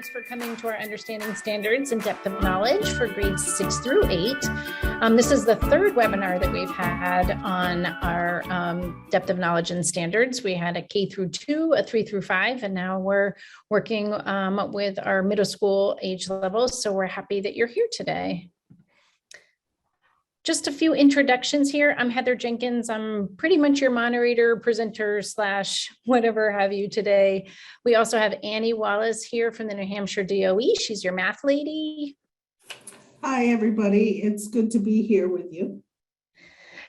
Thanks for coming to our Understanding Standards and Depth of Knowledge for grades 6 through 8. This is the third webinar that we've had on our Depth of Knowledge and Standards. We had a K through 2, a 3 through 5, and now we're working with our middle school age levels. So we're happy that you're here today. Just a few introductions here. I'm Heather Jenkins. I'm pretty much your moderator, presenter, / whatever have you today. We also have Annie Wallace here from the New Hampshire DOE. She's your math lady. Hi, everybody. It's good to be here with you.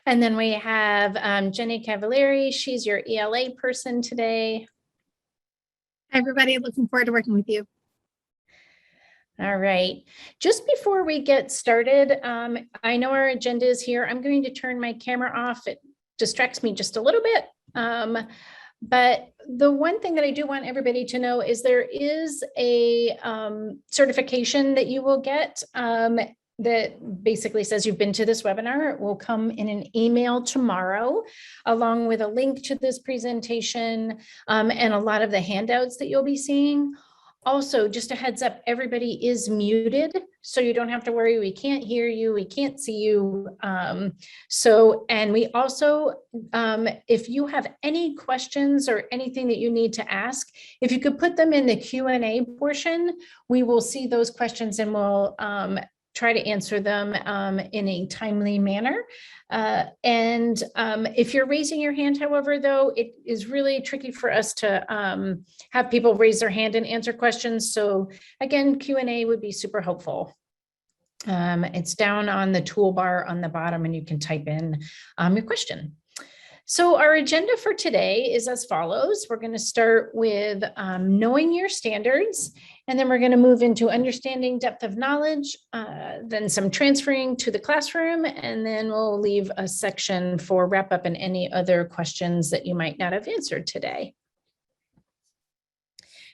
And then we have Jenny Cavalieri. She's your ELA person today. Hi, everybody. Looking forward to working with you. All right, just before we get started, I know our agenda is here. I'm going to turn my camera off. It distracts me just a little bit. But the one thing that I do want everybody to know is there is a certification that you will get that basically says you've been to this webinar. It will come in an email tomorrow, along with a link to this presentation and a lot of the handouts that you'll be seeing. Also, just a heads up, everybody is muted, so you don't have to worry. We can't hear you, we can't see you. And we also, if you have any questions or anything that you need to ask, if you could put them in the Q&A portion, we will see those questions and we'll try to answer them in a timely manner. If you're raising your hand, however, though, it is really tricky for us to have people raise their hand and answer questions. So again, Q&A would be super helpful. It's down on the toolbar on the bottom and you can type in your question. So our agenda for today is as follows. We're going to start with knowing your standards, and then we're going to move into understanding depth of knowledge, then some transferring to the classroom, and then we'll leave a section for wrap up and any other questions that you might not have answered today.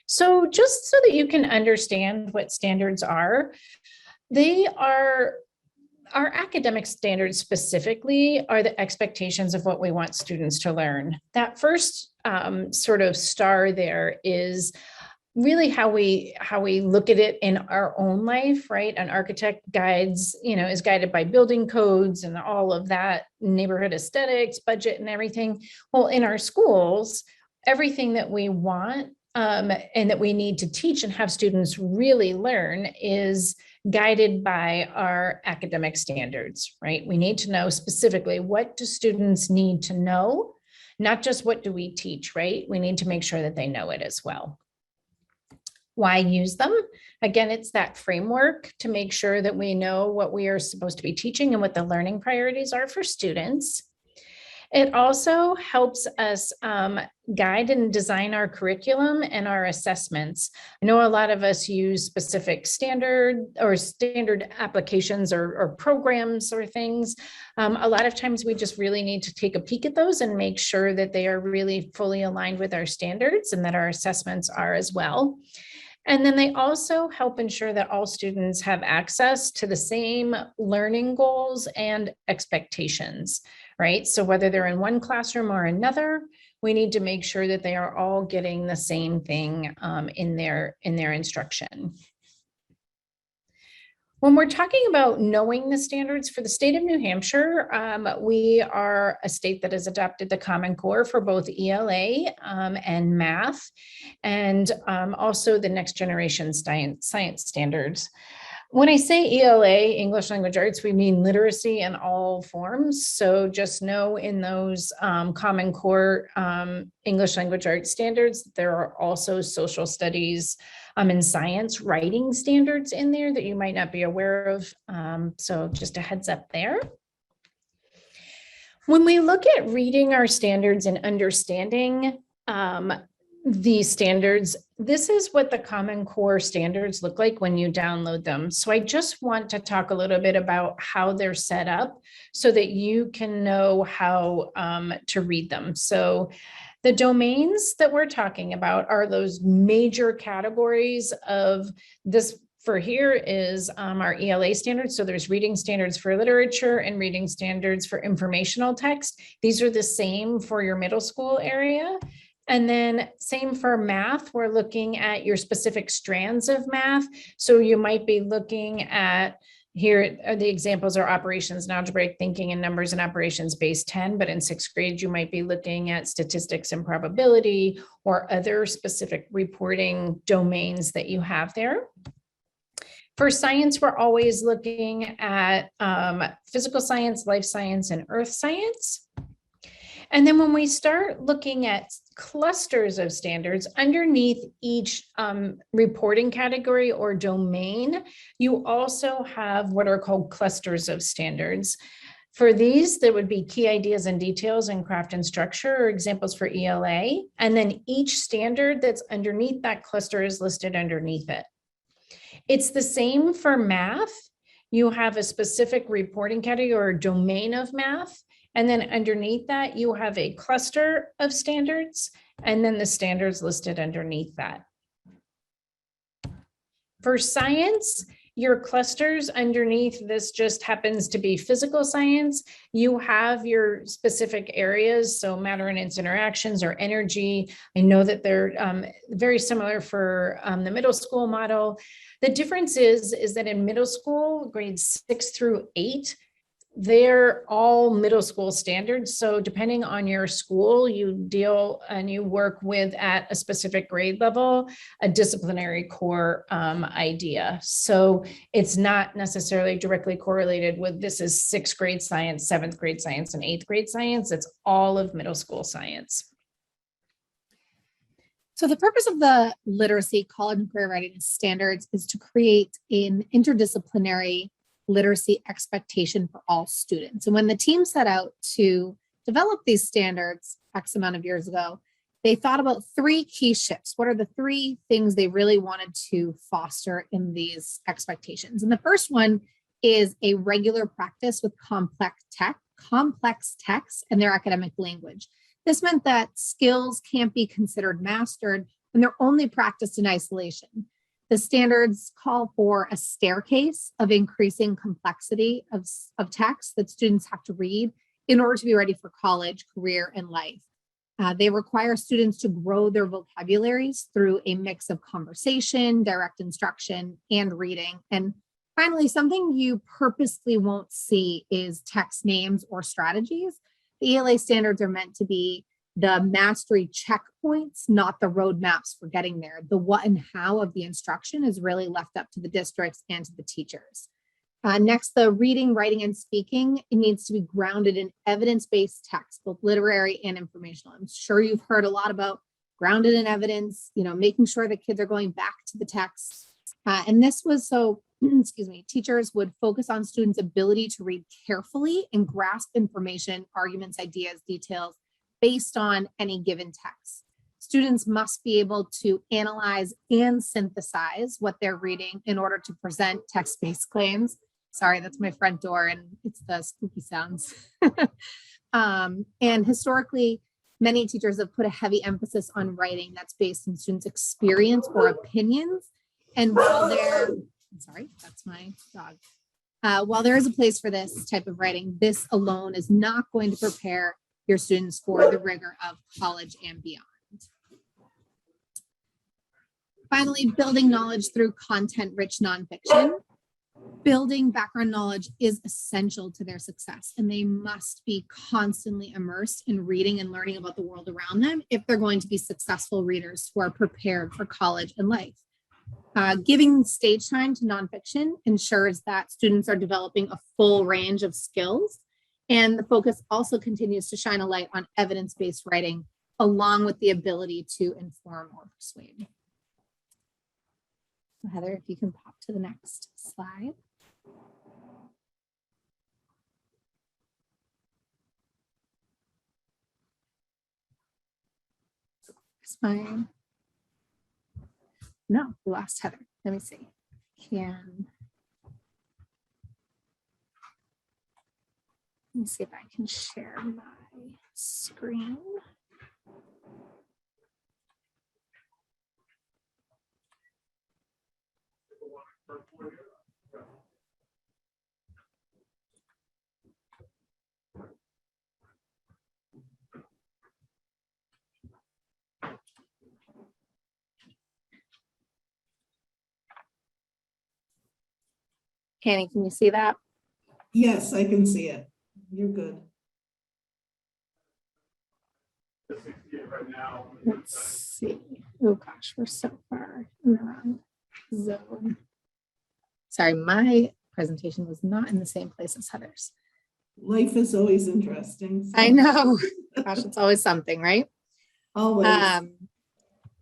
So just so that you can understand what standards are, they are our academic standards specifically are the expectations of what we want students to learn. That first sort of star there is really how we look at it in our own life, right? An architect guides, is guided by building codes and all of that, neighborhood aesthetics, budget and everything. Well, in our schools, everything that we want and that we need to teach and have students really learn is guided by our academic standards, right? We need to know specifically what do students need to know, not just what do we teach, right? We need to make sure that they know it as well. Why use them? Again, it's that framework to make sure that we know what we are supposed to be teaching and what the learning priorities are for students. It also helps us guide and design our curriculum and our assessments. I know a lot of us use specific standard applications or programs or things. A lot of times we just really need to take a peek at those and make sure that they are really fully aligned with our standards and that our assessments are as well. And then they also help ensure that all students have access to the same learning goals and expectations, right? So whether they're in one classroom or another, we need to make sure that they are all getting the same thing in their instruction. When we're talking about knowing the standards for the state of New Hampshire, we are a state that has adopted the Common Core for both ELA and math, and also the next generation science standards. When I say ELA, English Language Arts, we mean literacy in all forms. So just know in those Common Core English Language Arts standards, there are also social studies and science writing standards in there that you might not be aware of. So just a heads up there. When we look at reading our standards and understanding these standards, this is what the Common Core standards look like when you download them. So I just want to talk a little bit about how they're set up so that you can know how to read them. So the domains that we're talking about are those major categories of this. For here is our ELA standards. So there's reading standards for literature and reading standards for informational text. These are the same for your middle school area. And then same for math, we're looking at your specific strands of math. So you might be looking at, here are the examples are operations and algebraic thinking and numbers and operations base 10, but in 6th grade, you might be looking at statistics and probability or other specific reporting domains that you have there. For science, we're always looking at physical science, life science, and earth science. And then when we start looking at clusters of standards underneath each reporting category or domain, you also have what are called clusters of standards. For these, there would be key ideas and details and craft and structure, or examples for ELA. And then each standard that's underneath that cluster is listed underneath it. It's the same for math. You have a specific reporting category or domain of math. And then underneath that, you have a cluster of standards, and then the standards listed underneath that. For science, your clusters underneath this just happens to be physical science. You have your specific areas, so matter and its interactions or energy. I know that they're very similar for the middle school model. The difference is that in middle school, grades 6 through 8, they're all middle school standards. So depending on your school, you deal and you work with at a specific grade level, a disciplinary core idea. So it's not necessarily directly correlated with this is 6th grade science, 7th grade science, and 8th grade science. It's all of middle school science. So the purpose of the literacy college and career readiness standards is to create an interdisciplinary literacy expectation for all students. And when the team set out to develop these standards X amount of years ago, they thought about 3 key shifts. What are the 3 things they really wanted to foster in these expectations? And the first one is a regular practice with complex texts and their academic language. This meant that skills can't be considered mastered when they're only practiced in isolation. The standards call for a staircase of increasing complexity of text that students have to read in order to be ready for college, career, and life. They require students to grow their vocabularies through a mix of conversation, direct instruction, and reading. And finally, something you purposely won't see is text names or strategies. The ELA standards are meant to be the mastery checkpoints, not the roadmaps for getting there. The what and how of the instruction is really left up to the districts and to the teachers. Next, the reading, writing, and speaking, it needs to be grounded in evidence-based text, both literary and informational. I'm sure you've heard a lot about grounded in evidence, making sure that kids are going back to the text. And this was so, teachers would focus on students' ability to read carefully and grasp information, arguments, ideas, details, based on any given text. Students must be able to analyze and synthesize what they're reading in order to present text-based claims. Sorry, that's my front door and it's the spooky sounds. And historically, many teachers have put a heavy emphasis on writing that's based on students' experience or opinions. And while sorry, that's my dog. While there is a place for this type of writing, this alone is not going to prepare your students for the rigor of college and beyond. Finally, building knowledge through content-rich nonfiction. Building background knowledge is essential to their success, and they must be constantly immersed in reading and learning about the world around them if they're going to be successful readers who are prepared for college and life. Giving stage time to nonfiction ensures that students are developing a full range of skills. And the focus also continues to shine a light on evidence-based writing, along with the ability to inform or persuade. So Heather, if you can pop to the next slide. It's fine. No, we lost Heather. Let me see. Let me see if I can share my screen. Annie, can you see that? Yes, I can see it. You're good. Let's see. Oh gosh, we're so far in the wrong zone. Sorry, my presentation was not in the same place as Heather's. Life is always interesting. So. I know. Gosh, it's always something, right? Always.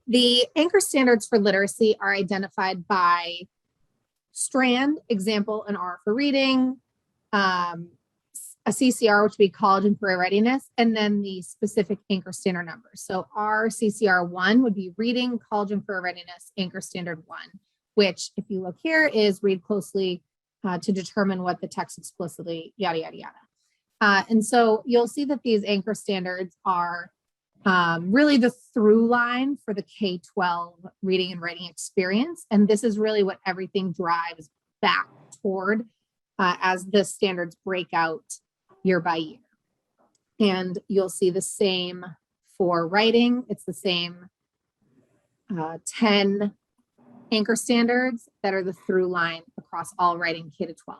The anchor standards for literacy are identified by strand, example, an R for reading, a CCR, which would be college and career readiness, and then the specific anchor standard numbers. So our CCR 1 would be reading, college and career readiness, anchor standard 1, which if you look here is read closely to determine what the text explicitly, yada, yada, yada. And so you'll see that these anchor standards are really the through line for the K-12 reading and writing experience. And this is really what everything drives back toward as the standards break out year by year. And you'll see the same for writing. It's the same 10 anchor standards that are the through line across all writing K-12.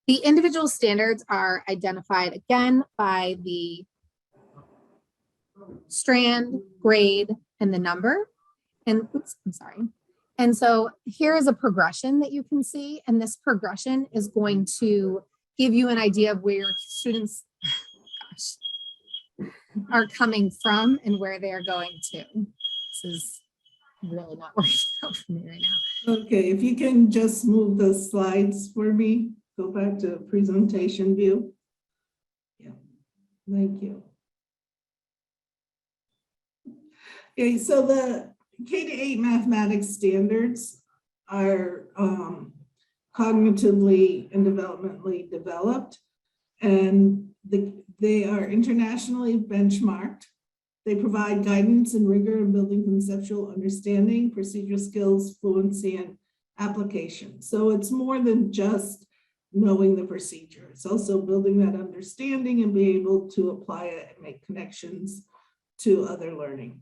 The individual standards are identified again by the strand, grade, and the number. And oops, I'm sorry. And so here is a progression that you can see. And this progression is going to give you an idea of where your students are coming from and where they are going to. This is really not working out for me right now. Okay, if you can just move the slides for me. Go back to presentation view. Yeah, thank you. Okay, so the K-8 mathematics standards are cognitively and developmentally developed, and they are internationally benchmarked. They provide guidance and rigor in building conceptual understanding, procedural skills, fluency, and application. So it's more than just knowing the procedure. It's also building that understanding and be able to apply it and make connections to other learning.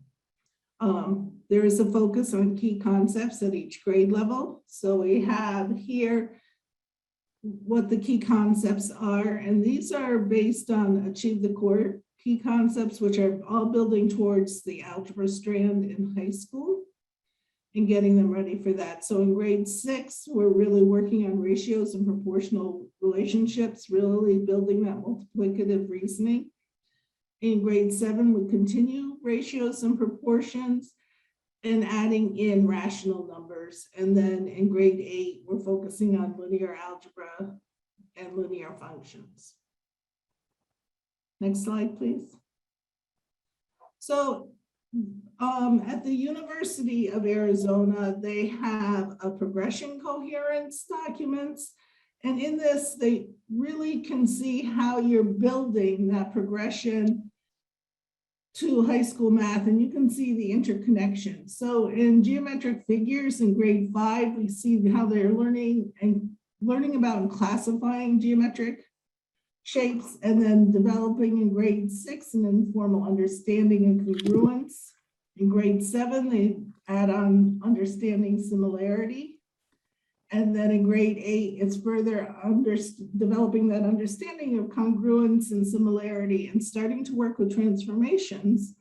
There is a focus on key concepts at each grade level. So we have here what the key concepts are, and these are based on achieve the core key concepts, which are all building towards the algebra strand in high school and getting them ready for that. So in grade 6, we're really working on ratios and proportional relationships, really building that multiplicative reasoning. In grade 7, we continue ratios and proportions and adding in rational numbers. And then in grade 8, we're focusing on linear algebra and linear functions. Next slide, please. So at the University of Arizona, they have a progression coherence documents. And in this, they really can see how you're building that progression to high school math, and you can see the interconnection. So in geometric figures in grade 5, we see how they're learning about and classifying geometric shapes, and then developing in grade 6 an informal understanding and congruence. In grade 7, they add on understanding similarity. And then in grade 8, it's further developing that understanding of congruence and similarity and starting to work with transformations.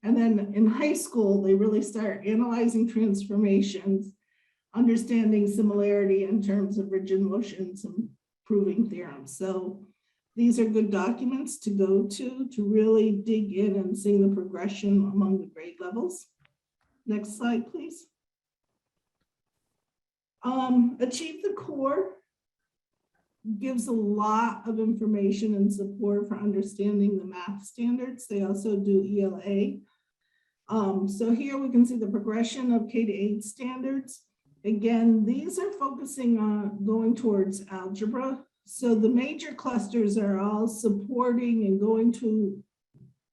And then in high school, they really start analyzing transformations, understanding similarity in terms of rigid motions and proving theorems. So these are good documents to go to really dig in and see the progression among the grade levels. Next slide, please. Achieve the Core gives a lot of information and support for understanding the math standards. They also do ELA. So here we can see the progression of K-8 standards. Again, these are focusing on going towards algebra. So the major clusters are all supporting and going to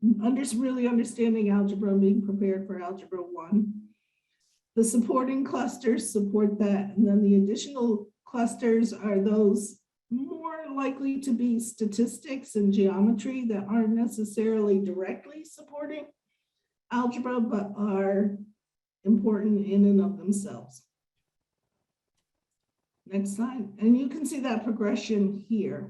really understanding algebra and being prepared for Algebra 1. The supporting clusters support that, and then the additional clusters are those more likely to be statistics and geometry that aren't necessarily directly supporting algebra, but are important in and of themselves. Next slide. And you can see that progression here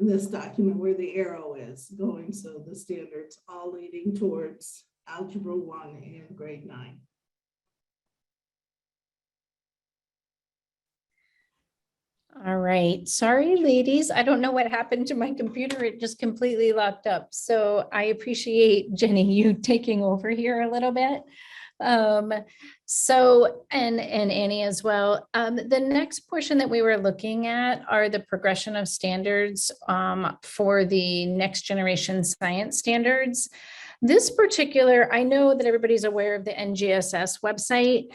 in this document where the arrow is going. So the standards all leading towards Algebra 1 in grade 9. All right. Sorry, ladies. I don't know what happened to my computer. It just completely locked up. So I appreciate, Jenny, you taking over here a little bit. And Annie as well. The next portion that we were looking at are the progression of standards for the next generation science standards. This particular, I know that everybody's aware of the NGSS website.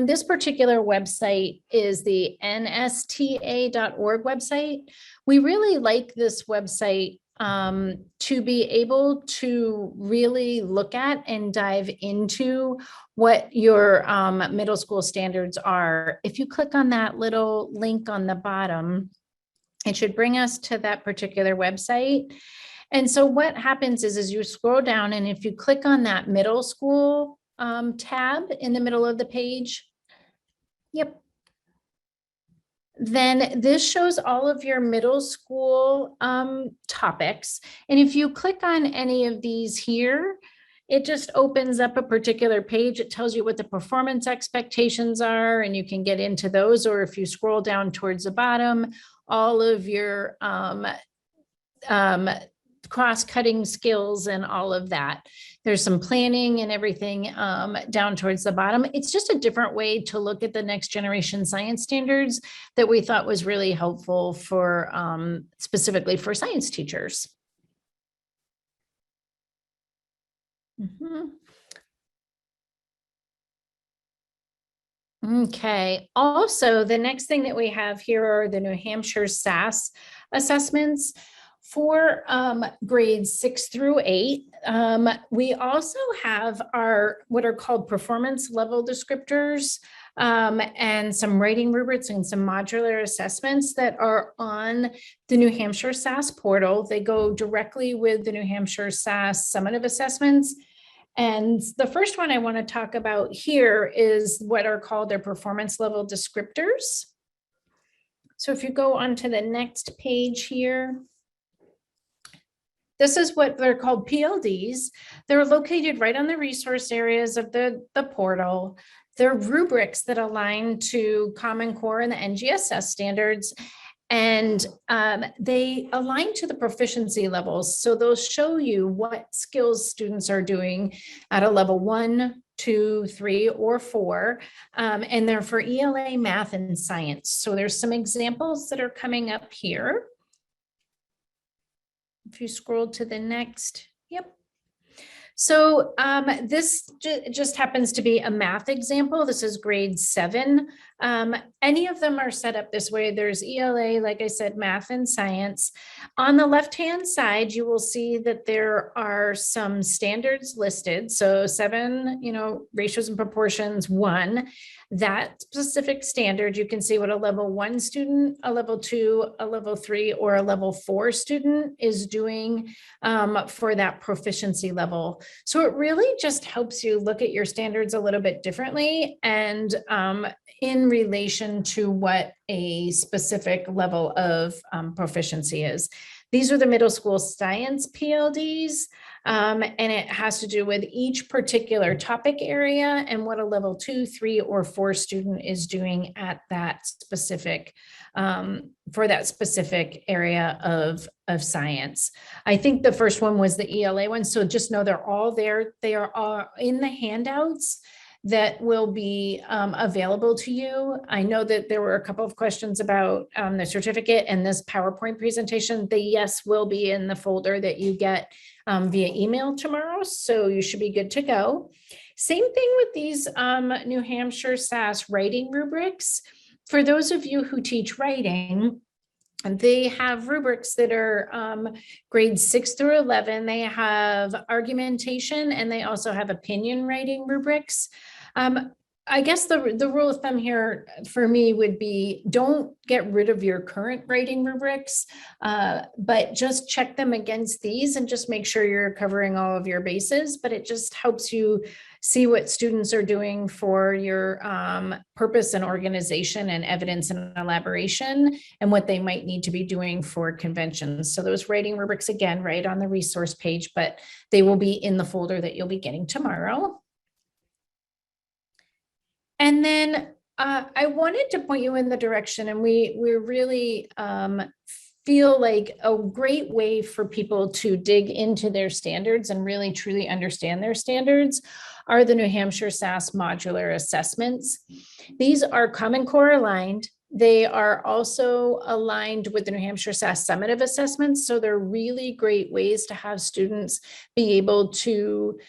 This particular website is the nsta.org website. We really like this website to be able to really look at and dive into what your middle school standards are. If you click on that little link on the bottom, it should bring us to that particular website. And so what happens is you scroll down, and if you click on that middle school tab in the middle of the page, yep, then this shows all of your middle school topics. And if you click on any of these here, it just opens up a particular page. It tells you what the performance expectations are, and you can get into those. Or if you scroll down towards the bottom, all of your cross-cutting skills and all of that. There's some planning and everything down towards the bottom. It's just a different way to look at the next generation science standards that we thought was really helpful for specifically for science teachers. Okay. Also, the next thing that we have here are the New Hampshire SAS assessments for grades 6 through 8. We also have our what are called performance level descriptors and some writing rubrics and some modular assessments that are on the New Hampshire SAS portal. They go directly with the New Hampshire SAS summative assessments. And the first one I want to talk about here is what are called their performance level descriptors. So if you go on to the next page here, this is what they're called PLDs. They're located right on the resource areas of the portal. They're rubrics that align to Common Core and the NGSS standards, and they align to the proficiency levels. So they'll show you what skills students are doing at a level 1, 2, 3, or 4, and they're for ELA, math, and science. So there's some examples that are coming up here. If you scroll to the next, yep. So this just happens to be a math example. This is grade 7. Any of them are set up this way. There's ELA, like I said, math and science. On the left-hand side, you will see that there are some standards listed. So 7, ratios and proportions, 1. That specific standard, you can see what a level 1 student, a level 2, a level 3, or a level 4 student is doing for that proficiency level. So it really just helps you look at your standards a little bit differently and in relation to what a specific level of proficiency is. These are the middle school science PLDs, and it has to do with each particular topic area and what a level 2, 3, or 4 student is doing at that specific, for that specific area of science. I think the first one was the ELA one, so just know they're all there. They are all in the handouts that will be available to you. I know that there were a couple of questions about the certificate and this PowerPoint presentation. They, yes, will be in the folder that you get via email tomorrow, so you should be good to go. Same thing with these New Hampshire SAS writing rubrics. For those of you who teach writing, they have rubrics that are grades 6 through 11. They have argumentation and they also have opinion writing rubrics. I guess the rule of thumb here for me would be don't get rid of your current rating rubrics, but just check them against these and just make sure you're covering all of your bases. But it just helps you see what students are doing for your purpose and organization and evidence and elaboration, and what they might need to be doing for conventions. So those rating rubrics, again, right on the resource page, but they will be in the folder that you'll be getting tomorrow. And then I wanted to point you in the direction, and we really feel like a great way for people to dig into their standards and really truly understand their standards are the New Hampshire SAS Modular Assessments. These are Common Core aligned. They are also aligned with the New Hampshire SAS Summative Assessments. So they're really great ways to have students be able to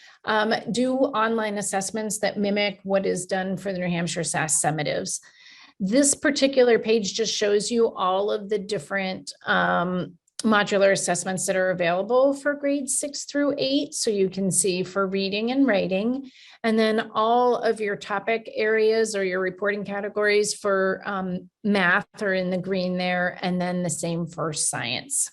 do online assessments that mimic what is done for the New Hampshire SAS Summatives. This particular page just shows you all of the different modular assessments that are available for grades 6 through 8. So you can see for reading and writing, and then all of your topic areas or your reporting categories for math are in the green there, and then the same for science.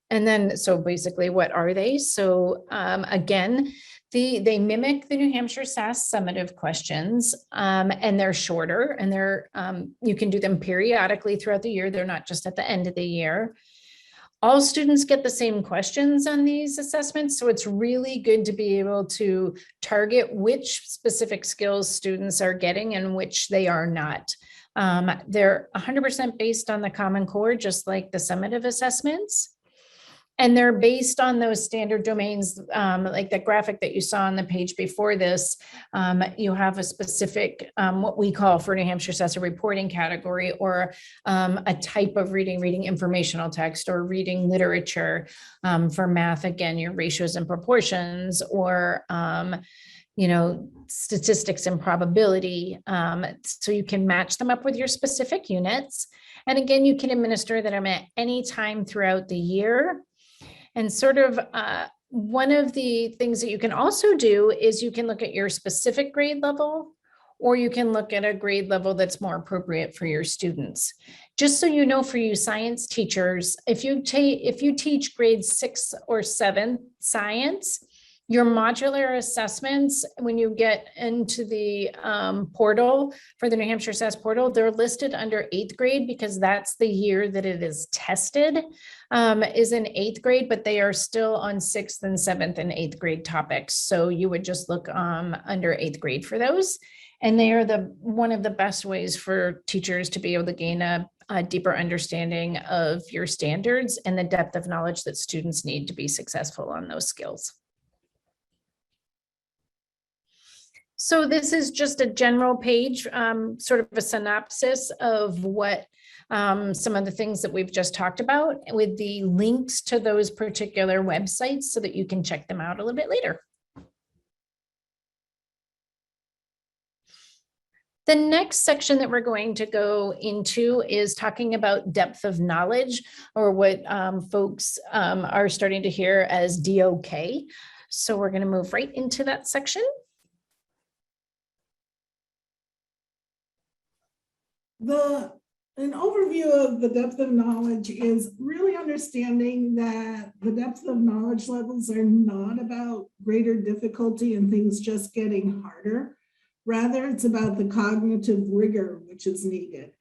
And then, so basically, what are they? So again, they mimic the New Hampshire SAS summative questions, and they're shorter, and they're you can do them periodically throughout the year. They're not just at the end of the year. All students get the same questions on these assessments, so it's really good to be able to target which specific skills students are getting and which they are not. They're 100% based on the Common Core, just like the summative assessments. And they're based on those standard domains, like the graphic that you saw on the page before this. You have a specific, what we call for New Hampshire SAS, a reporting category, or a type of reading informational text, or reading literature. For math, again, your ratios and proportions, or statistics and probability. So you can match them up with your specific units. And again, you can administer them at any time throughout the year. And sort of one of the things that you can also do is you can look at your specific grade level, or you can look at a grade level that's more appropriate for your students. Just so you know, for you science teachers, if you teach grade 6 or 7 science, your modular assessments, when you get into the portal for the New Hampshire SAS portal, they're listed under 8th grade because that's the year that it is tested, is in 8th grade, but they are still on 6th and 7th and 8th grade topics. So you would just look under 8th grade for those. And they are one of the best ways for teachers to be able to gain a deeper understanding of your standards and the depth of knowledge that students need to be successful on those skills. So this is just a general page, sort of a synopsis of what some of the things that we've just talked about, with the links to those particular websites so that you can check them out a little bit later. The next section that we're going to go into is talking about depth of knowledge, or what folks are starting to hear as DOK. So we're going to move right into that section. An overview of the depth of knowledge is really understanding that the depth of knowledge levels are not about greater difficulty and things just getting harder. Rather, it's about the cognitive rigor which is needed.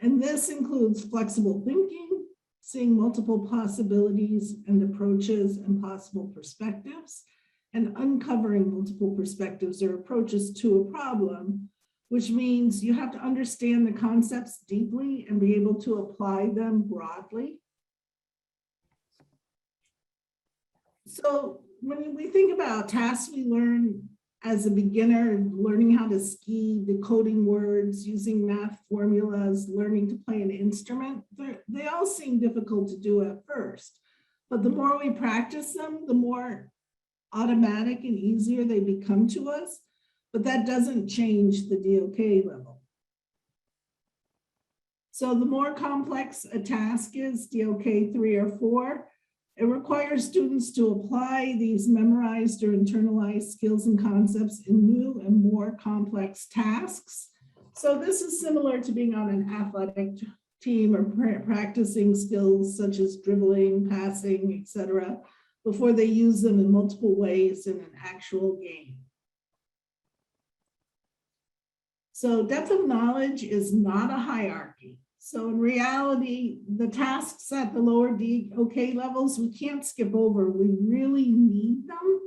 And this includes flexible thinking, seeing multiple possibilities and approaches and possible perspectives, and uncovering multiple perspectives or approaches to a problem, which means you have to understand the concepts deeply and be able to apply them broadly. So when we think about tasks we learn as a beginner, learning how to ski, decoding words, using math formulas, learning to play an instrument, they all seem difficult to do at first. But the more we practice them, the more automatic and easier they become to us. But that doesn't change the DOK level. So the more complex a task is, DOK 3 or 4, It requires students to apply these memorized or internalized skills and concepts in new and more complex tasks. So this is similar to being on an athletic team or practicing skills such as dribbling, passing, etc., before they use them in multiple ways in an actual game. So depth of knowledge is not a hierarchy. So in reality, the tasks at the lower DOK levels, we can't skip over. We really need them.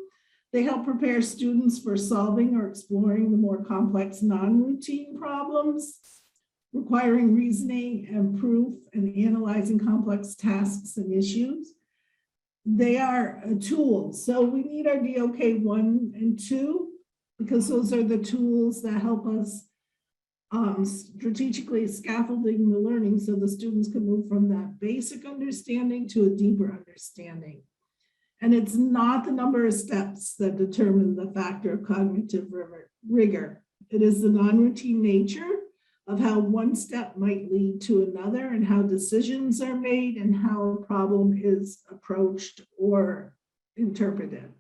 They help prepare students for solving or exploring the more complex non-routine problems, requiring reasoning and proof and analyzing complex tasks and issues. They are a tool. So we need our DOK 1 and 2 because those are the tools that help us strategically scaffolding the learning so the students can move from that basic understanding to a deeper understanding. And it's not the number of steps that determine the factor of cognitive rigor. It is the non-routine nature of how one step might lead to another and how decisions are made and how a problem is approached or interpreted.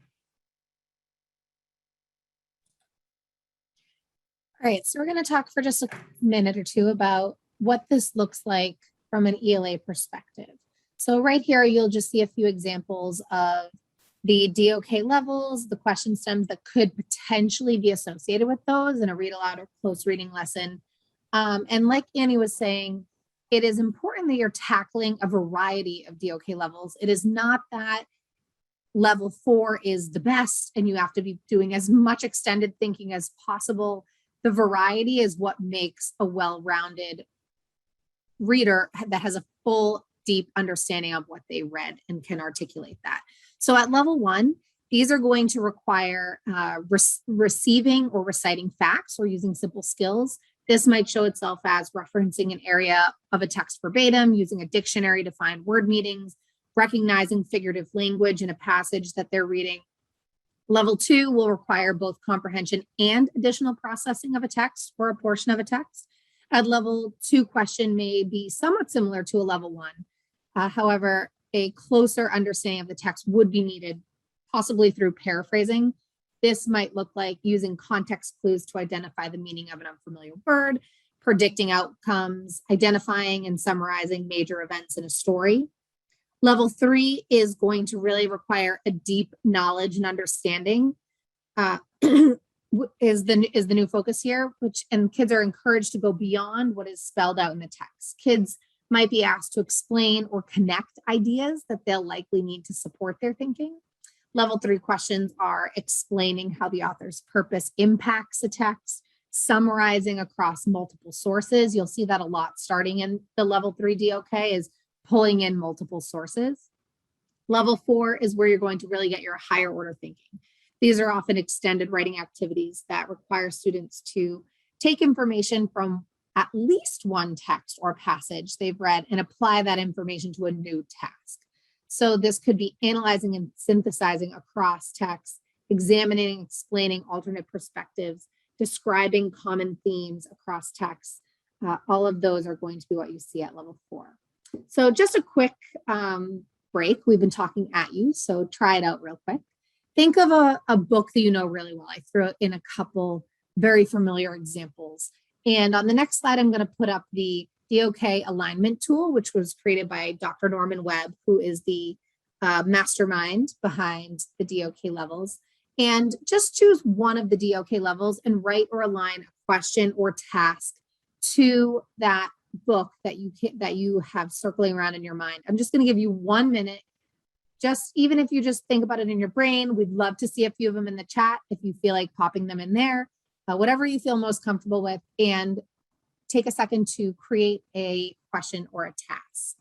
All right, so we're going to talk for just a minute or two about what this looks like from an ELA perspective. So right here, you'll just see a few examples of the DOK levels, the question stems that could potentially be associated with those in a read aloud or close reading lesson. And like Annie was saying, it is important that you're tackling a variety of DOK levels. It is not that level 4 is the best and you have to be doing as much extended thinking as possible. The variety is what makes a well-rounded reader that has a full, deep understanding of what they read and can articulate that. So at level 1, these are going to require receiving or reciting facts or using simple skills. This might show itself as referencing an area of a text verbatim, using a dictionary to find word meanings, recognizing figurative language in a passage that they're reading. Level 2 will require both comprehension and additional processing of a text or a portion of a text. A level 2 question may be somewhat similar to a level 1. However, a closer understanding of the text would be needed, possibly through paraphrasing. This might look like using context clues to identify the meaning of an unfamiliar word, predicting outcomes, identifying and summarizing major events in a story. Level 3 is going to really require a deep knowledge and understanding is the new focus here, and kids are encouraged to go beyond what is spelled out in the text. Kids might be asked to explain or connect ideas that they'll likely need to support their thinking. Level 3 questions are explaining how the author's purpose impacts a text, summarizing across multiple sources. You'll see that a lot starting in the level 3 DOK is pulling in multiple sources. Level 4 is where you're going to really get your higher order thinking. These are often extended writing activities that require students to take information from at least one text or passage they've read and apply that information to a new task. So this could be analyzing and synthesizing across texts, examining, explaining alternate perspectives, describing common themes across texts. All of those are going to be what you see at level 4. So just a quick break. We've been talking at you, so try it out real quick. Think of a book that you know really well. I threw in a couple very familiar examples. And on the next slide, I'm going to put up the Dok Alignment tool, which was created by Dr. Norman Webb, who is the mastermind behind the Dok levels. And just choose one of the Dok levels and write or align a question or task to that book that you have circling around in your mind. I'm just going to give you 1 minute. Just even if you just think about it in your brain, we'd love to see a few of them in the chat if you feel like popping them in there, whatever you feel most comfortable with, and take a second to create a question or a task.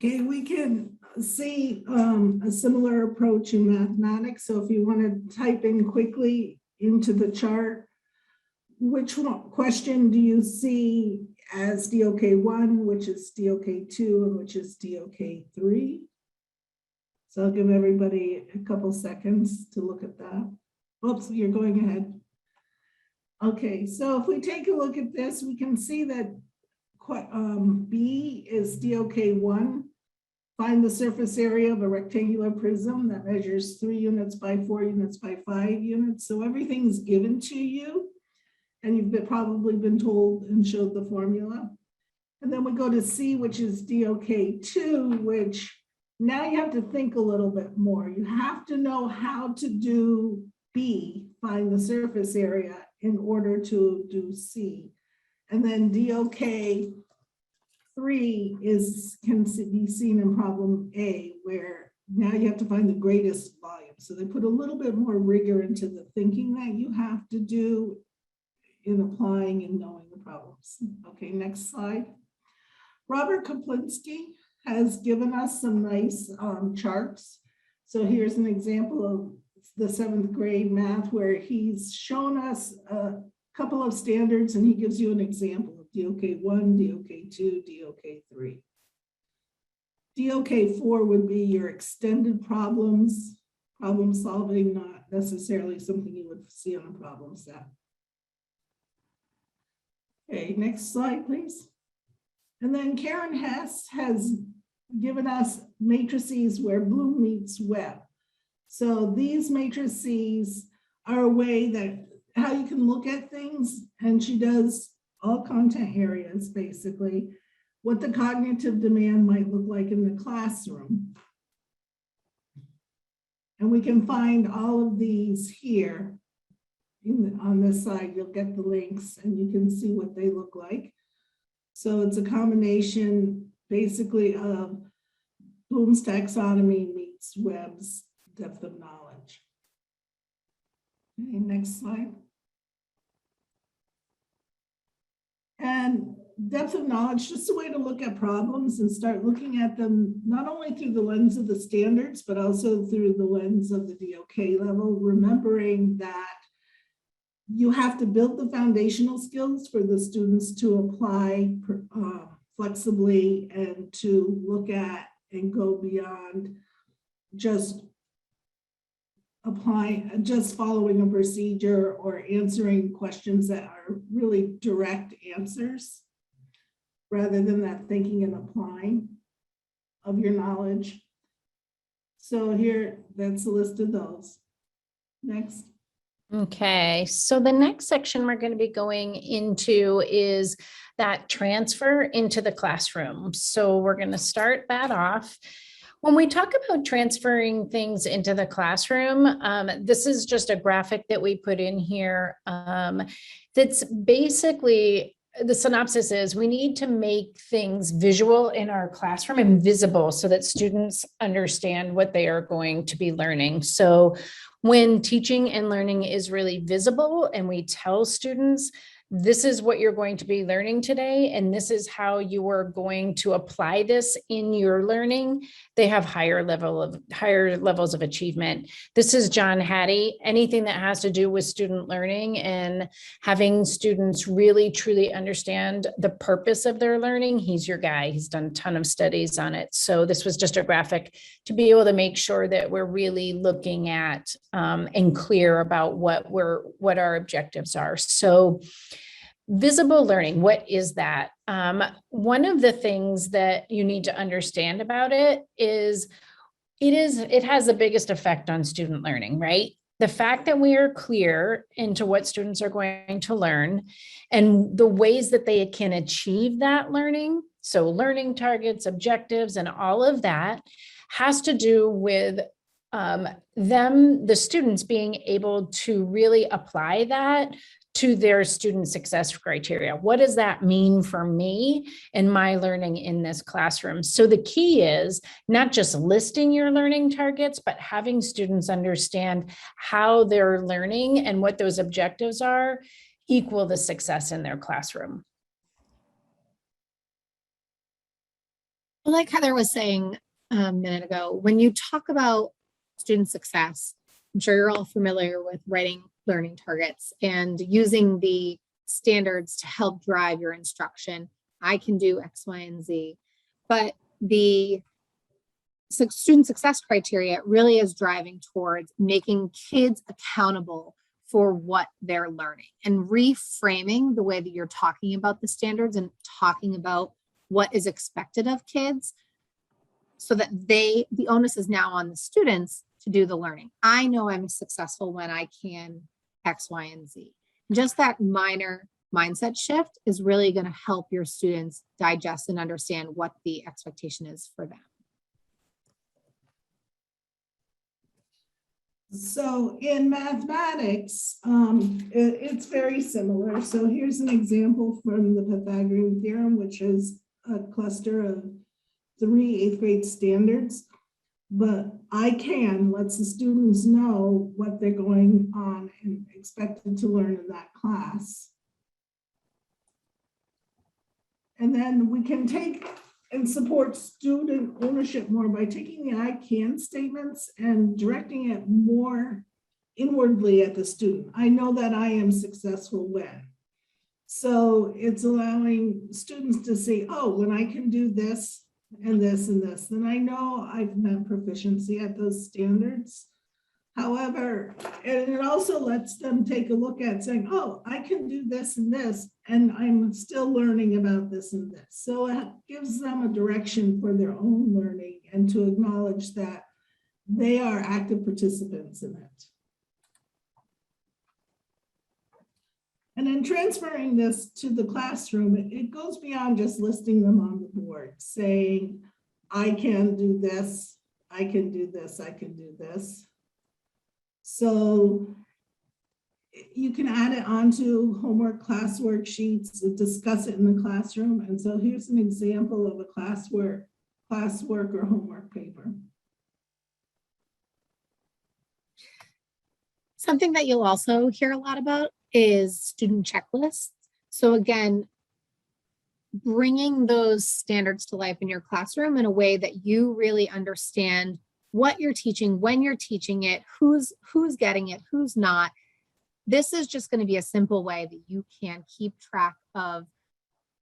Okay, we can see a similar approach in mathematics. So if you want to type in quickly into the chart, which question do you see as DOK1, which is DOK2, and which is DOK3? So I'll give everybody a couple seconds to look at that. Oops, you're going ahead. Okay, so if we take a look at this, we can see that B is DOK1. Find the surface area of a rectangular prism that measures 3 units by 4 units by 5 units. So everything's given to you, and you've probably been told and showed the formula. And then we go to C, which is DOK2, which now you have to think a little bit more. You have to know how to do B, find the surface area, in order to do C. And then DOK3 can be seen in problem A, where now you have to find the greatest volume. So they put a little bit more rigor into the thinking that you have to do in applying and knowing the problems. Okay, next slide. Robert Kaplinski has given us some nice charts. So here's an example of the 7th grade math where he's shown us a couple of standards and he gives you an example of DOK1, DOK2, DOK3. DOK4 would be your extended problems, problem solving, not necessarily something you would see on a problem set. Okay, next slide, please. And then Karen Hess has given us matrices where Bloom meets Webb. So these matrices are a way that how you can look at things, and she does all content areas, basically, what the cognitive demand might look like in the classroom. And we can find all of these here. On this side, you'll get the links and you can see what they look like. So it's a combination basically of Bloom's taxonomy meets Webb's depth of knowledge. Okay, next slide. And depth of knowledge, just a way to look at problems and start looking at them not only through the lens of the standards, but also through the lens of the DOK level, remembering that you have to build the foundational skills for the students to apply flexibly and to look at and go beyond just following a procedure or answering questions that are really direct answers, rather than that thinking and applying of your knowledge. So here, that's a list of those. Next. Okay, so the next section we're going to be going into is that transfer into the classroom. So we're going to start that off. When we talk about transferring things into the classroom, this is just a graphic that we put in here. That's basically, the synopsis is we need to make things visual in our classroom and visible so that students understand what they are going to be learning. So when teaching and learning is really visible and we tell students, this is what you're going to be learning today, and this is how you are going to apply this in your learning, they have higher levels of achievement. This is John Hattie. Anything that has to do with student learning and having students really truly understand the purpose of their learning, he's your guy. He's done a ton of studies on it. So this was just a graphic to be able to make sure that we're really looking at and clear about what our objectives are. So visible learning, what is that? One of the things that you need to understand about it is it has the biggest effect on student learning, right? The fact that we are clear into what students are going to learn and the ways that they can achieve that learning. So learning targets, objectives, and all of that has to do with the students being able to really apply that to their student success criteria. What does that mean for me and my learning in this classroom? So the key is not just listing your learning targets, but having students understand how they're learning and what those objectives are equal the success in their classroom. Like Heather was saying a minute ago, when you talk about student success, I'm sure you're all familiar with writing learning targets and using the standards to help drive your instruction. I can do X, Y, and Z, but the student success criteria really is driving towards making kids accountable for what they're learning and reframing the way that you're talking about the standards and talking about what is expected of kids, so that the onus is now on the students to do the learning. I know I'm successful when I can X, Y, and Z. Just that minor mindset shift is really going to help your students digest and understand what the expectation is for them. So in mathematics, it's very similar. So here's an example from the Pythagorean theorem, which is a cluster of 3 8th grade standards. But I can lets the students know what they're going on and expected to learn in that class. And then we can take and support student ownership more by taking the I can statements and directing it more inwardly at the student. I know that I am successful when. So it's allowing students to say, oh, when I can do this and this and this, then I know I've met proficiency at those standards. However, and it also lets them take a look at saying, oh, I can do this and this, and I'm still learning about this and this. So it gives them a direction for their own learning and to acknowledge that they are active participants in it. And then transferring this to the classroom, it goes beyond just listing them on the board, saying, I can do this, I can do this, I can do this. So you can add it onto homework class worksheets, discuss it in the classroom. And so here's an example of a classwork or homework paper. Something that you'll also hear a lot about is student checklists. So again, bringing those standards to life in your classroom in a way that you really understand what you're teaching, when you're teaching it, who's getting it, who's not. This is just going to be a simple way that you can keep track of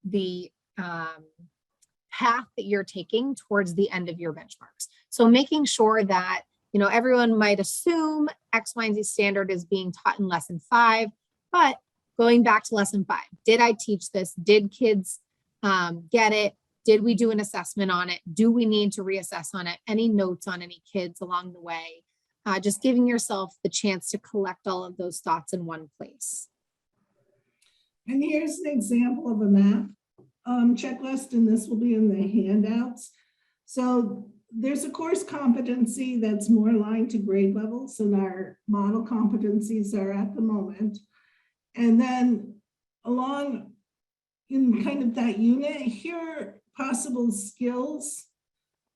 the path that you're taking towards the end of your benchmarks. So making sure that, you know, everyone might assume X, Y, and Z standard is being taught in lesson 5, but going back to lesson 5, did I teach this? Did kids get it? Did we do an assessment on it? Do we need to reassess on it? Any notes on any kids along the way? Just giving yourself the chance to collect all of those thoughts in one place. And here's an example of a math checklist, and this will be in the handouts. So there's a course competency that's more aligned to grade levels than our model competencies are at the moment. And then along in kind of that unit, here are possible skills.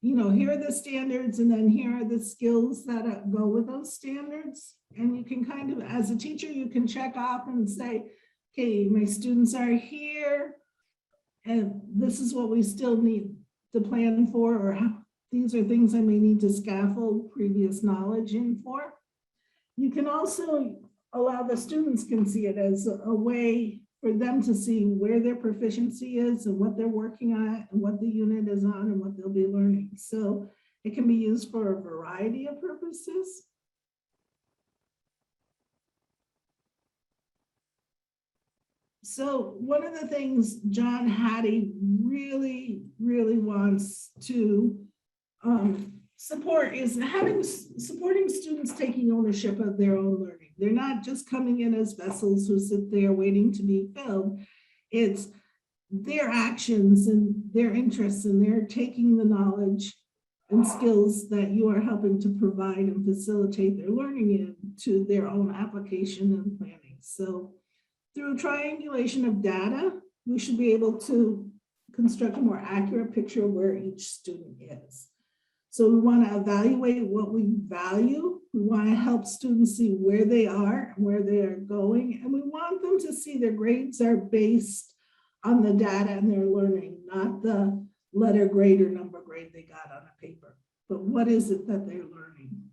You know, here are the standards, and then here are the skills that go with those standards. And you can kind of, as a teacher, you can check off and say, okay, my students are here, and this is what we still need to plan for, or how, these are things I may need to scaffold previous knowledge in for. You can also allow the students can see it as a way for them to see where their proficiency is and what they're working on and what the unit is on and what they'll be learning. So it can be used for a variety of purposes. So one of the things John Hattie really wants to support is supporting students taking ownership of their own learning. They're not just coming in as vessels who sit there waiting to be filled. It's their actions and their interests, and they're taking the knowledge and skills that you are helping to provide and facilitate their learning into their own application and planning. So through triangulation of data, we should be able to construct a more accurate picture of where each student is. So we want to evaluate what we value. We want to help students see where they are and where they are going. And we want them to see their grades are based on the data and their learning, not the letter grade or number grade they got on a paper, but what is it that they're learning?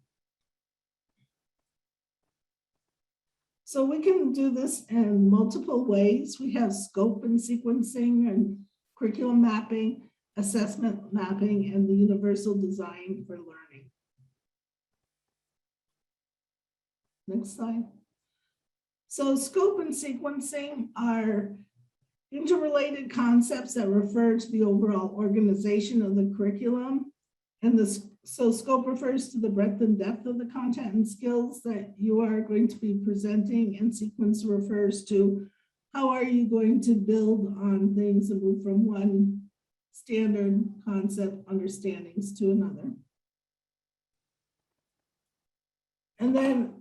So we can do this in multiple ways. We have scope and sequencing and curriculum mapping, assessment mapping, and the universal design for learning. Next slide. So scope and sequencing are interrelated concepts that refer to the overall organization of the curriculum. And so scope refers to the breadth and depth of the content and skills that you are going to be presenting, and sequence refers to how are you going to build on things and move from one standard concept understandings to another. And then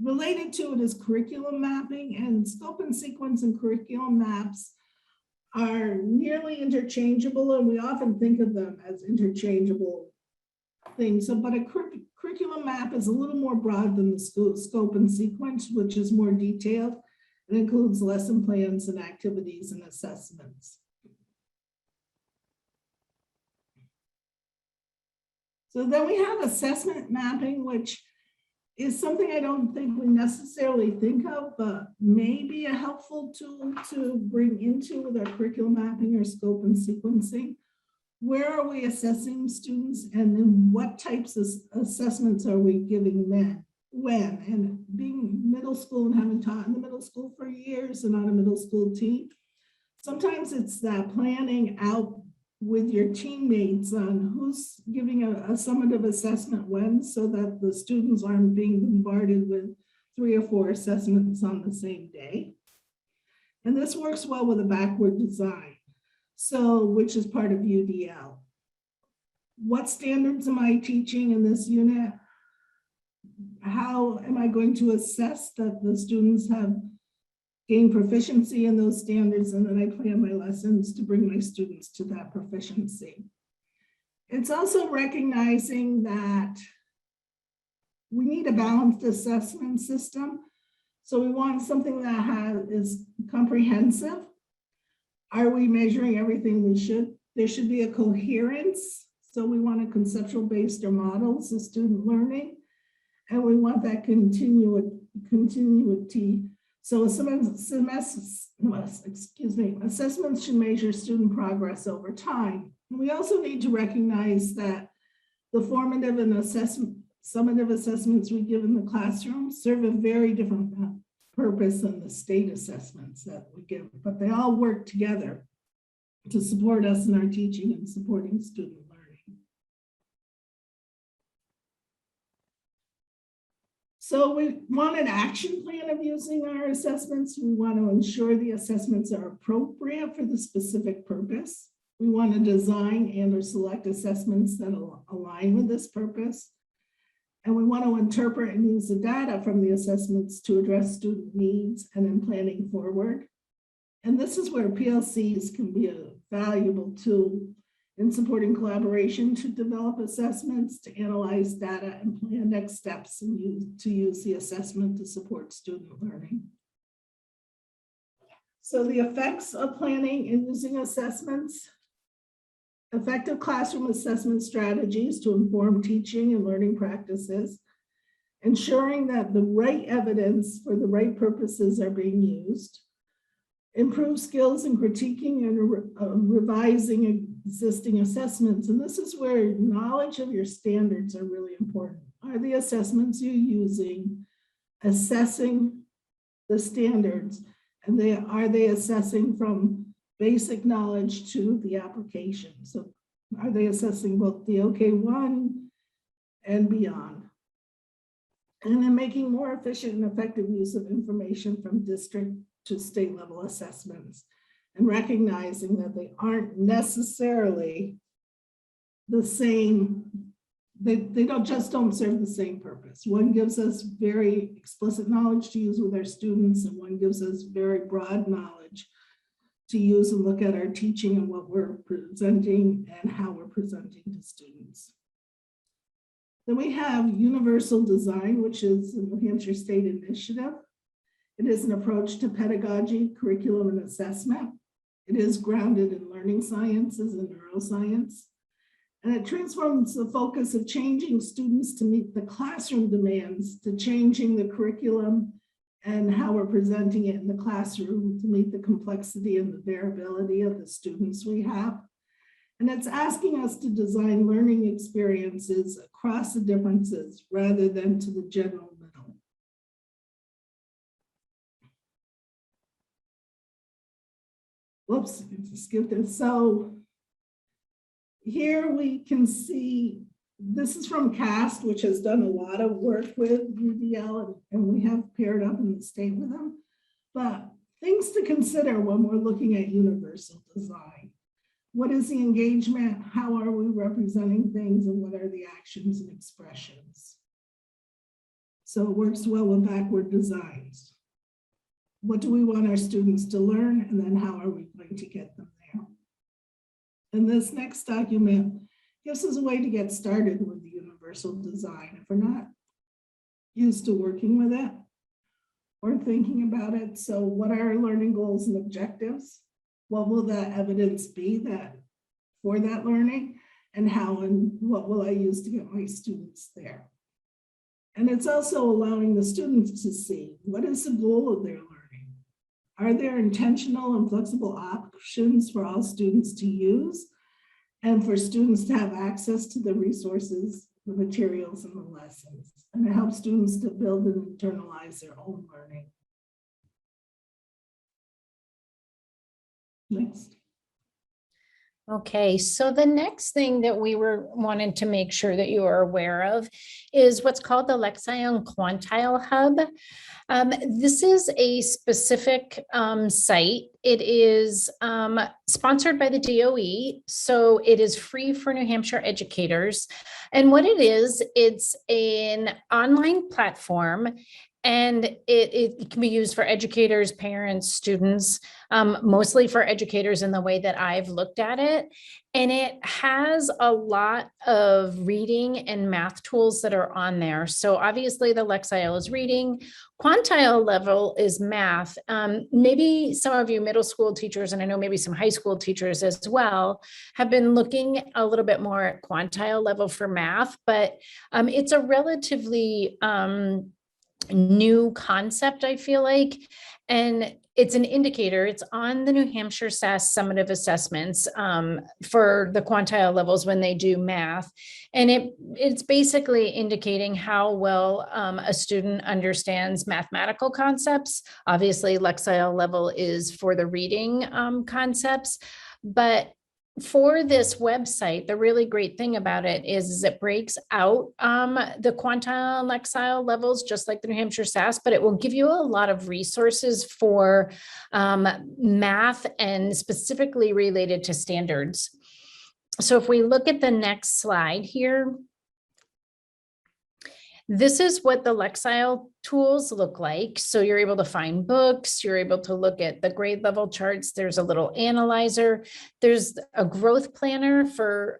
related to it is curriculum mapping, and scope and sequence and curriculum maps are nearly interchangeable, and we often think of them as interchangeable things. So, but a curriculum map is a little more broad than the scope and sequence, which is more detailed. It includes lesson plans and activities and assessments. So then we have assessment mapping, which is something I don't think we necessarily think of, but may be a helpful tool to bring into with our curriculum mapping or scope and sequencing. Where are we assessing students, and then what types of assessments are we giving them? When? And being middle school and having taught in the middle school for years and on a middle school team, sometimes it's that planning out with your teammates on who's giving a summative assessment when, so that the students aren't being bombarded with 3 or 4 assessments on the same day. And this works well with a backward design, so which is part of UDL. What standards am I teaching in this unit? How am I going to assess that the students have gain proficiency in those standards, and then I plan my lessons to bring my students to that proficiency. It's also recognizing that we need a balanced assessment system. So we want something that is comprehensive. Are we measuring everything we should? There should be a coherence. So we want a conceptual based or models of student learning. And we want that continuity. So assessments should measure student progress over time. We also need to recognize that the formative and summative assessments we give in the classroom serve a very different purpose than the state assessments that we give, but they all work together to support us in our teaching and supporting student learning. So we want an action plan of using our assessments. We want to ensure the assessments are appropriate for the specific purpose. We want to design and or select assessments that align with this purpose. And we want to interpret and use the data from the assessments to address student needs and in planning forward. And this is where PLCs can be a valuable tool in supporting collaboration to develop assessments, to analyze data and plan next steps, and to use the assessment to support student learning. So the effects of planning and using assessments: effective classroom assessment strategies to inform teaching and learning practices, ensuring that the right evidence for the right purposes are being used, improve skills in critiquing and revising existing assessments. And this is where knowledge of your standards are really important. Are the assessments you're using assessing the standards, and are they assessing from basic knowledge to the application? So are they assessing both the OK1 and beyond? And then making more efficient and effective use of information from district to state level assessments, and recognizing that they aren't necessarily the same. They don't serve the same purpose. One gives us very explicit knowledge to use with our students, and one gives us very broad knowledge to use and look at our teaching and what we're presenting and how we're presenting to students. Then we have universal design, which is a New Hampshire state initiative. It is an approach to pedagogy, curriculum, and assessment. It is grounded in learning sciences and neuroscience. And it transforms the focus of changing students to meet the classroom demands to changing the curriculum and how we're presenting it in the classroom to meet the complexity and the variability of the students we have. And it's asking us to design learning experiences across the differences rather than to the general middle. Whoops, I skipped this. So here we can see, this is from CAST, which has done a lot of work with UDL, and we have paired up in the state with them. But things to consider when we're looking at universal design. What is the engagement? How are we representing things? And what are the actions and expressions? So it works well with backward designs. What do we want our students to learn? And then how are we going to get them there? And this next document gives us a way to get started with the universal design. If we're not used to working with it or thinking about it. So what are our learning goals and objectives? What will that evidence be that for that learning, and how and what will I use to get my students there? And it's also allowing the students to see what is the goal of their learning. Are there intentional and flexible options for all students to use and for students to have access to the resources, the materials, and the lessons? And it helps students to build and internalize their own learning. Next. Okay, so the next thing that we were wanting to make sure that you are aware of is what's called the Lexington Quantile Hub. This is a specific site. It is sponsored by the DOE, so it is free for New Hampshire educators. And what it is, it's an online platform. And it can be used for educators, parents, students, mostly for educators in the way that I've looked at it. And it has a lot of reading and math tools that are on there. So obviously the Lexile is reading, Quantile level is math. Maybe some of you middle school teachers, and I know maybe some high school teachers as well, have been looking a little bit more at Quantile level for math, but it's a relatively new concept, I feel like, and it's an indicator. It's on the New Hampshire SAS summative assessments for the quantile levels when they do math, and it's basically indicating how well a student understands mathematical concepts. Obviously, Lexile level is for the reading concepts, but for this website, the really great thing about it is it breaks out the quantile and Lexile levels, just like the New Hampshire SAS, but it will give you a lot of resources for math and specifically related to standards. So if we look at the next slide here, this is what the Lexile tools look like. So you're able to find books, you're able to look at the grade level charts. There's a little analyzer. There's a growth planner for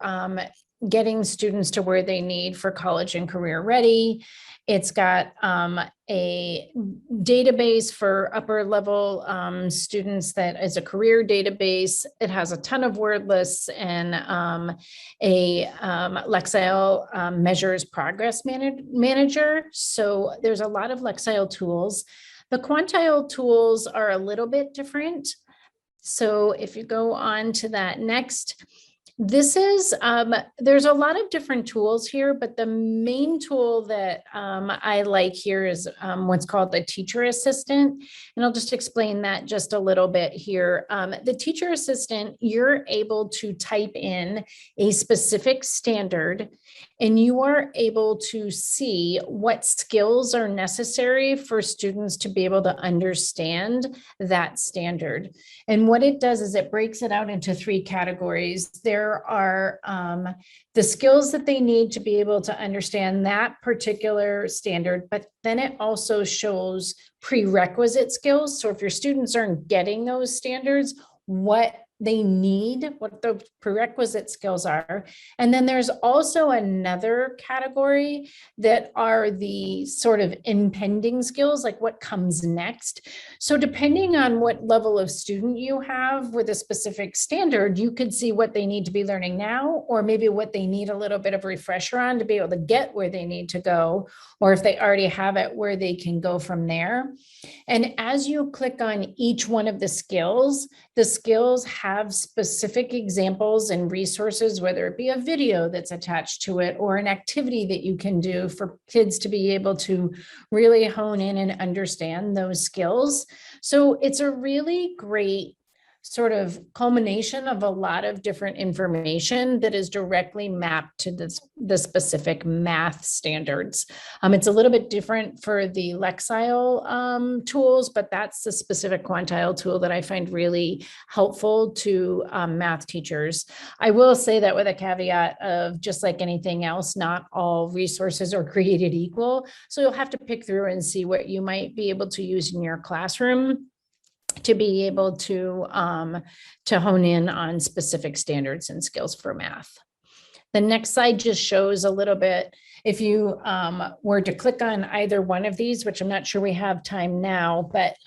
getting students to where they need for college and career ready. It's got a database for upper level students that is a career database. It has a ton of word lists and a Lexile measures progress manager. So there's a lot of Lexile tools. The Quantile tools are a little bit different. So if you go on to that next, this is, there's a lot of different tools here, but the main tool that I like here is what's called the teacher assistant. And I'll just explain that just a little bit here. The teacher assistant, you're able to type in a specific standard and you are able to see what skills are necessary for students to be able to understand that standard. And what it does is it breaks it out into 3 categories. There are the skills that they need to be able to understand that particular standard, but then it also shows prerequisite skills. So if your students aren't getting those standards, what they need, what the prerequisite skills are. And then there's also another category that are the sort of impending skills, like what comes next. So depending on what level of student you have with a specific standard, you could see what they need to be learning now, or maybe what they need a little bit of a refresher on to be able to get where they need to go, or if they already have it, where they can go from there. And as you click on each one of the skills have specific examples and resources, whether it be a video that's attached to it or an activity that you can do for kids to be able to really hone in and understand those skills. So it's a really great sort of culmination of a lot of different information that is directly mapped to the specific math standards. It's a little bit different for the Lexile tools, but that's the specific quantile tool that I find really helpful to math teachers. I will say that with a caveat of, just like anything else, not all resources are created equal. So you'll have to pick through and see what you might be able to use in your classroom to be able to hone in on specific standards and skills for math. The next slide just shows a little bit, if you were to click on either one of these, which I'm not sure we have time now, but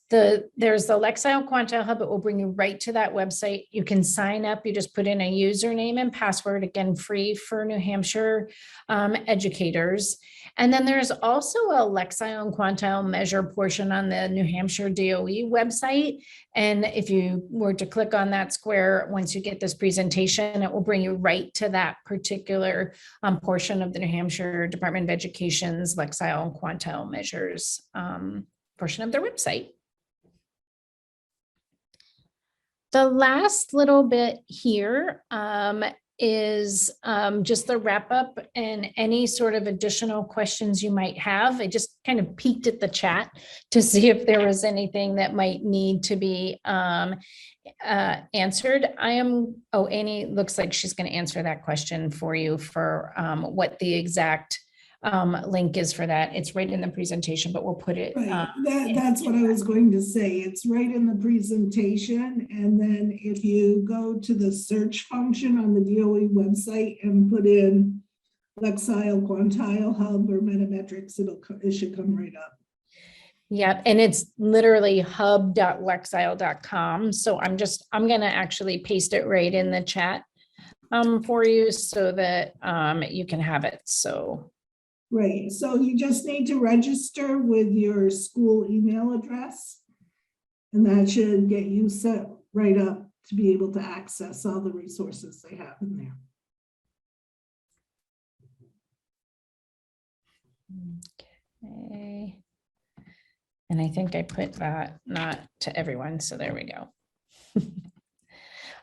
there's the Lexile Quantile Hub. It will bring you right to that website. You can sign up. You just put in a username and password, again, free for New Hampshire educators. And then there's also a Lexile and Quantile measure portion on the New Hampshire DOE website. And if you were to click on that square, once you get this presentation, it will bring you right to that particular portion of the New Hampshire Department of Education's Lexile and Quantile measures portion of their website. The last little bit here is just the wrap up and any sort of additional questions you might have. I just kind of peeked at the chat to see if there was anything that might need to be answered. Annie looks like she's going to answer that question for you for what the exact link is for that. It's right in the presentation, but we'll put it. Right. That's what I was going to say. It's right in the presentation. And then if you go to the search function on the DOE website and put in Lexile Quantile Hub or Metametrics, it should come right up. Yeah, and it's literally hub.lexile.com. So I'm going to actually paste it right in the chat for you so that you can have it. So. Right, so you just need to register with your school email address, and that should get you set right up to be able to access all the resources they have in there. Okay. And I think I put that not to everyone, so there we go.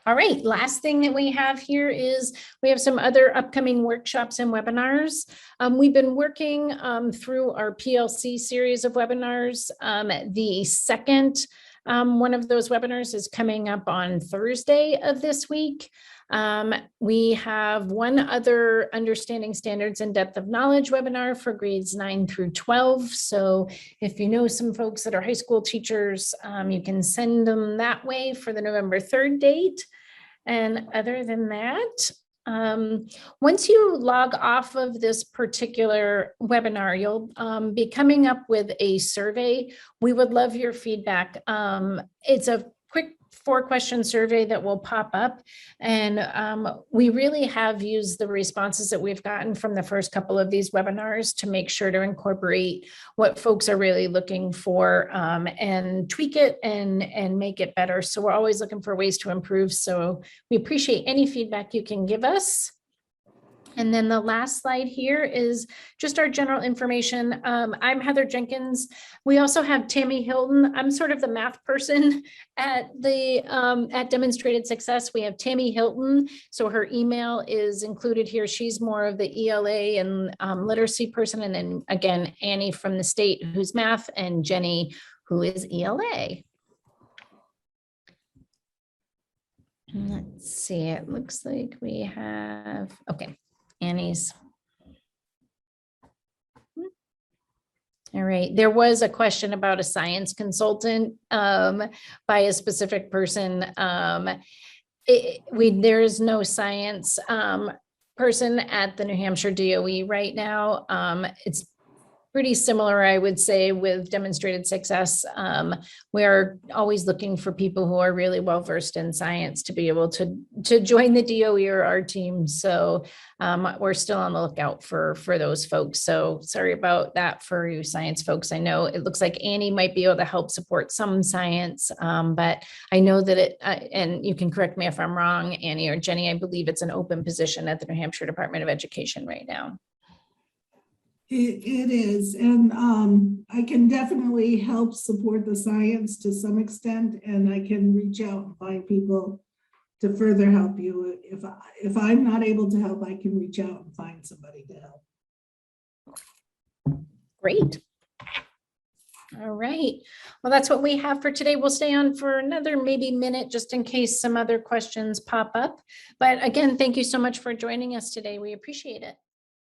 All right, last thing that we have here is we have some other upcoming workshops and webinars. We've been working through our PLC series of webinars. The second one of those webinars is coming up on Thursday of this week. We have one other Understanding Standards and Depth of Knowledge webinar for grades 9 through 12. So if you know some folks that are high school teachers, you can send them that way for the November 3rd date. And other than that, once you log off of this particular webinar, you'll be coming up with a survey. We would love your feedback. It's a quick 4-question survey that will pop up. And we really have used the responses that we've gotten from the first couple of these webinars to make sure to incorporate what folks are really looking for and tweak it and make it better. So we're always looking for ways to improve. So we appreciate any feedback you can give us. And then the last slide here is just our general information. I'm Heather Jenkins. We also have Tammy Hilton. I'm sort of the math person at the at Demonstrated Success. We have Tammy Hilton. So her email is included here. She's more of the ELA and literacy person. And then again, Annie from the state, who's math, and Jenny, who is ELA. Let's see, it looks like we have, okay. Annie's. All right. There was a question about a science consultant by a specific person. There is no science person at the New Hampshire DOE right now. It's pretty similar, I would say, with demonstrated success. We're always looking for people who are really well versed in science to be able to join the DOE or our team. So we're still on the lookout for those folks. So sorry about that for you science folks. I know it looks like Annie might be able to help support some science, but I know that and you can correct me if I'm wrong, Annie or Jenny, I believe it's an open position at the New Hampshire Department of Education right now. It is, and I can definitely help support the science to some extent, and I can reach out and find people to further help you. If I'm not able to help, I can reach out and find somebody to help. Great. All right. Well, that's what we have for today. We'll stay on for another maybe minute just in case some other questions pop up. But again, thank you so much for joining us today. We appreciate it.